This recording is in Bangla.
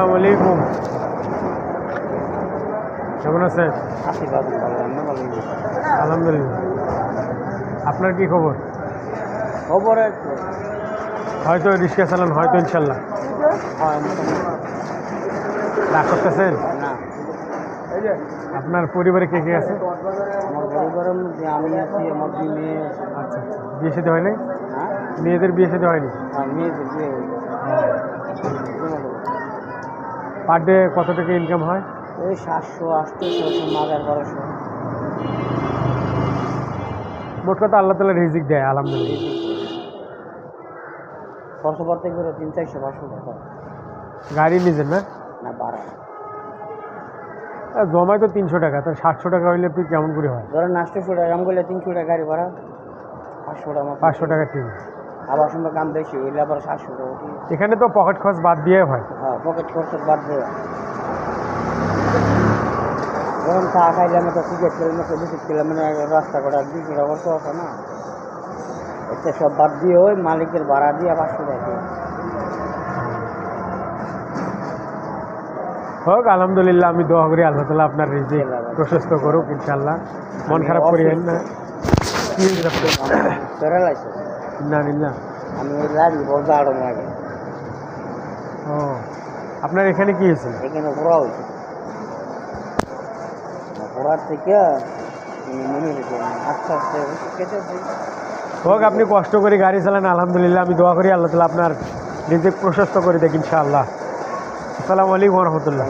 আসসালামু আলাইকুম, কেমন আছেন? আলহামদুলিল্লাহ। আপনার কি খবর? খবর হয়তো রিক্সা চালান, হয়তো ইনশাল্লাহ রাগ করতেছেন? না, আপনার পরিবারে কে কে আছে? আমার পরিবারের মধ্যে আমি আছি, আমার 2 মেয়ে আছে। আচ্ছা আচ্ছা, বিয়ে সাথে হয় নাই? হ্যাঁ, মেয়েদের বিয়ে সাথে হয়নি? আর মেয়েদের বিয়ে হয়েছে। পার ডে কত টাকা ইনকাম হয়? ওই 700, 800, 1200। মোট কথা আল্লাহ তাআলা রিজিক দেয়, আলহামদুলিল্লাহ। খরচ করতে করে 300, 400, 500 টাকা। গাড়ি নিজের না? না, ভাড়া। জমায় তো 300 টাকা, তো 700 টাকা হইলে তুই কেমন করে হয়? ধরেন 800 টাকা কাম করলে 300 টাকা গাড়ি ভাড়া, 500 টাকা আমার। 500 টাকা ঠিক। আবার সময় কাম বেশি হইলে আবার 700 টাকা ঠিক। এখানে তো পকেট খরচ বাদ দিয়ে হয়। হ্যাঁ, পকেট খরচ বাদ দেওয়া। ধরুন চা খাইলাম, একটা সিগারেট খেলাম, একটা বিস্কুট খেলাম, মানে রাস্তা কটা 200 টাকা খরচ আছে না, এতে সব বাদ দিয়ে ওই মালিকের ভাড়া দিয়ে 500 টাকা দিয়ে। হোক, আলহামদুলিল্লাহ। আমি দোয়া করি আল্লাহ তাআলা আপনার রিজিক প্রশস্ত করুক ইনশাআল্লাহ। মন খারাপ করিয়েন না। কি হয়েছে আপনার? প্যারালাইসিস। না না। আমি ওই লাগি বলতে আরো লাগে। ও, আপনার এখানে কি হয়েছে? এখানে ঘোরা হয়েছে, ঘোরার থেকে মনে হয়েছে আস্তে আস্তে কেটে। হোক, আপনি কষ্ট করে গাড়ি চালান, আলহামদুলিল্লাহ। আমি দোয়া করি আল্লাহ তাআলা আপনার রিজিক প্রশস্ত করে দেখ ইনশাআল্লাহ। আসসালামু আলাইকুম ওয়া রাহমাতুল্লাহ।